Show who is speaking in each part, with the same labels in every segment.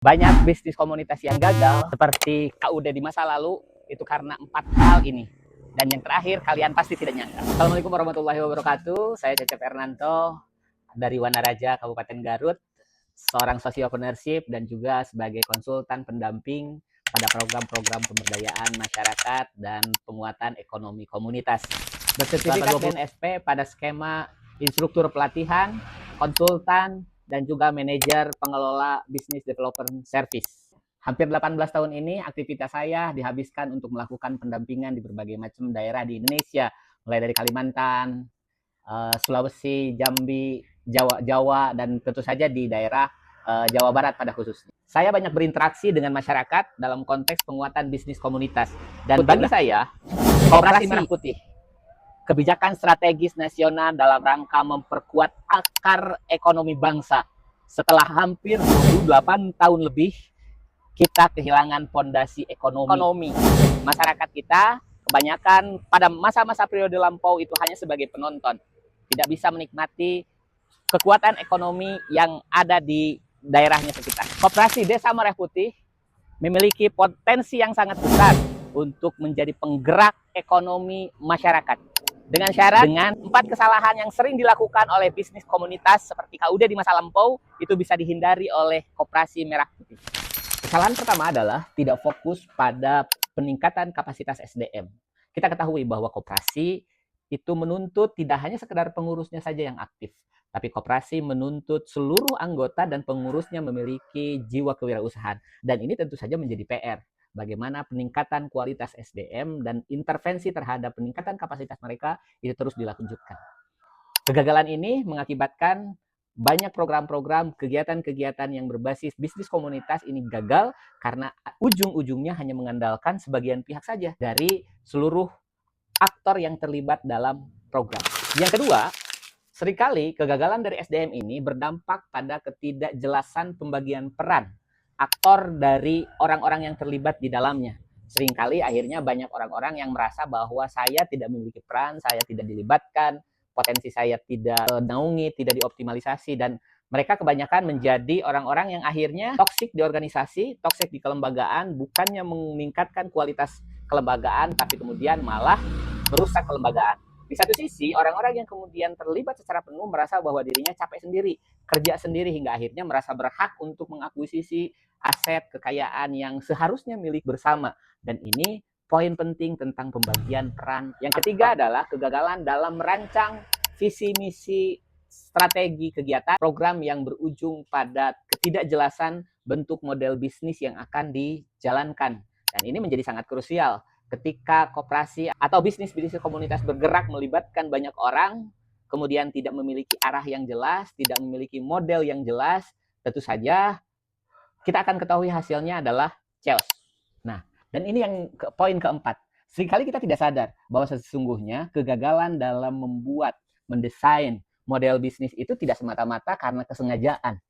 Speaker 1: Banyak bisnis komunitas yang gagal seperti KUD di masa lalu itu karena 4 hal ini. Dan yang terakhir kalian pasti tidak nyangka. Assalamualaikum warahmatullahi wabarakatuh. Saya Cecep Ernanto dari Wanaraja, Kabupaten Garut, seorang sosiopreneurship dan juga sebagai konsultan pendamping pada program-program pemberdayaan masyarakat dan penguatan ekonomi komunitas. Bersertifikat BNSP pada skema instruktur pelatihan, konsultan, dan juga manajer pengelola bisnis developer service. Hampir 18 tahun ini aktivitas saya dihabiskan untuk melakukan pendampingan di berbagai macam daerah di Indonesia, mulai dari Kalimantan, Sulawesi, Jambi, Jawa, dan tentu saja di daerah Jawa Barat pada khususnya. Saya banyak berinteraksi dengan masyarakat dalam konteks penguatan bisnis komunitas. Dan bagi saya, Koperasi Merah Putih, kebijakan strategis nasional dalam rangka memperkuat akar ekonomi bangsa. Setelah hampir 28 tahun lebih, kita kehilangan fondasi ekonomi. Masyarakat kita kebanyakan pada masa-masa periode lampau itu hanya sebagai penonton. Tidak bisa menikmati kekuatan ekonomi yang ada di daerahnya sekitar. Koperasi Desa Merah Putih memiliki potensi yang sangat besar untuk menjadi penggerak ekonomi masyarakat. Dengan syarat, dengan 4 kesalahan yang sering dilakukan oleh bisnis komunitas seperti KUD di masa lampau, itu bisa dihindari oleh Koperasi Merah Putih. Kesalahan pertama adalah tidak fokus pada peningkatan kapasitas SDM. Kita ketahui bahwa koperasi itu menuntut tidak hanya sekedar pengurusnya saja yang aktif, tapi koperasi menuntut seluruh anggota dan pengurusnya memiliki jiwa kewirausahaan. Dan ini tentu saja menjadi PR. Bagaimana peningkatan kualitas SDM dan intervensi terhadap peningkatan kapasitas mereka itu terus dilanjutkan. Kegagalan ini mengakibatkan banyak program-program, kegiatan-kegiatan yang berbasis bisnis komunitas ini gagal karena ujung-ujungnya hanya mengandalkan sebagian pihak saja dari seluruh aktor yang terlibat dalam program. Yang kedua, seringkali kegagalan dari SDM ini berdampak pada ketidakjelasan pembagian peran aktor dari orang-orang yang terlibat di dalamnya. Seringkali akhirnya banyak orang-orang yang merasa bahwa saya tidak memiliki peran, saya tidak dilibatkan, potensi saya tidak naungi, tidak dioptimalisasi, dan mereka kebanyakan menjadi orang-orang yang akhirnya toksik di organisasi, toksik di kelembagaan, bukannya meningkatkan kualitas kelembagaan, tapi kemudian malah merusak kelembagaan. Di satu sisi, orang-orang yang kemudian terlibat secara penuh merasa bahwa dirinya capek sendiri, kerja sendiri, hingga akhirnya merasa berhak untuk mengakuisisi aset kekayaan yang seharusnya milik bersama. Dan ini poin penting tentang pembagian peran. Yang ketiga adalah kegagalan dalam merancang visi misi strategi kegiatan program yang berujung pada ketidakjelasan bentuk model bisnis yang akan dijalankan. Dan ini menjadi sangat krusial ketika koperasi atau bisnis-bisnis komunitas bergerak melibatkan banyak orang, kemudian tidak memiliki arah yang jelas, tidak memiliki model yang jelas, tentu saja kita akan ketahui hasilnya adalah chaos. Nah, dan ini yang poin keempat. Seringkali kita tidak sadar bahwa sesungguhnya kegagalan dalam mendesain model bisnis itu tidak semata-mata karena kesengajaan.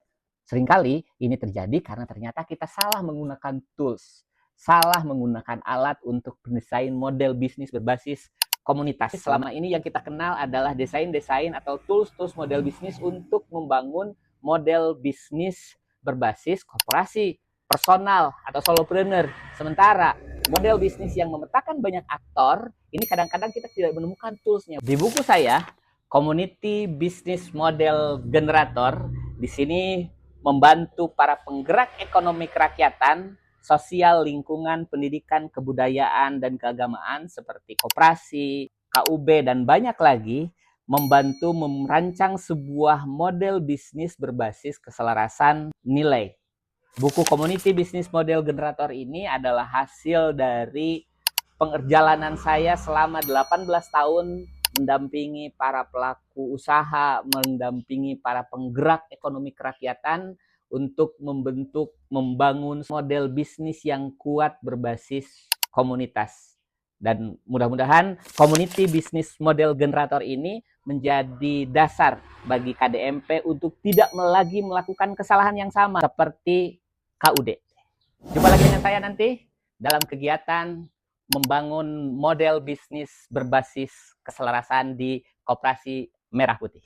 Speaker 1: Seringkali ini terjadi karena ternyata kita salah menggunakan tools, salah menggunakan alat untuk mendesain model bisnis berbasis komunitas. Selama ini yang kita kenal adalah desain-desain atau tools-tools model bisnis untuk membangun model bisnis berbasis koperasi, personal, atau solopreneur. Sementara model bisnis yang memetakan banyak aktor, ini kadang-kadang kita tidak menemukan toolsnya. Di buku saya, Community Business Model Generator, di sini membantu para penggerak ekonomi kerakyatan, sosial, lingkungan, pendidikan, kebudayaan, dan keagamaan seperti koperasi, KUB, dan banyak lagi, membantu merancang sebuah model bisnis berbasis keselarasan nilai. Buku Community Business Model Generator ini adalah hasil dari perjalanan saya selama 18 tahun mendampingi para pelaku usaha, mendampingi para penggerak ekonomi kerakyatan untuk membangun model bisnis yang kuat berbasis komunitas. Dan mudah-mudahan Community Business Model Generator ini menjadi dasar bagi KDMP untuk tidak lagi melakukan kesalahan yang sama seperti KUD. Jumpa lagi dengan saya nanti dalam kegiatan membangun model bisnis berbasis keselarasan di Koperasi Merah Putih.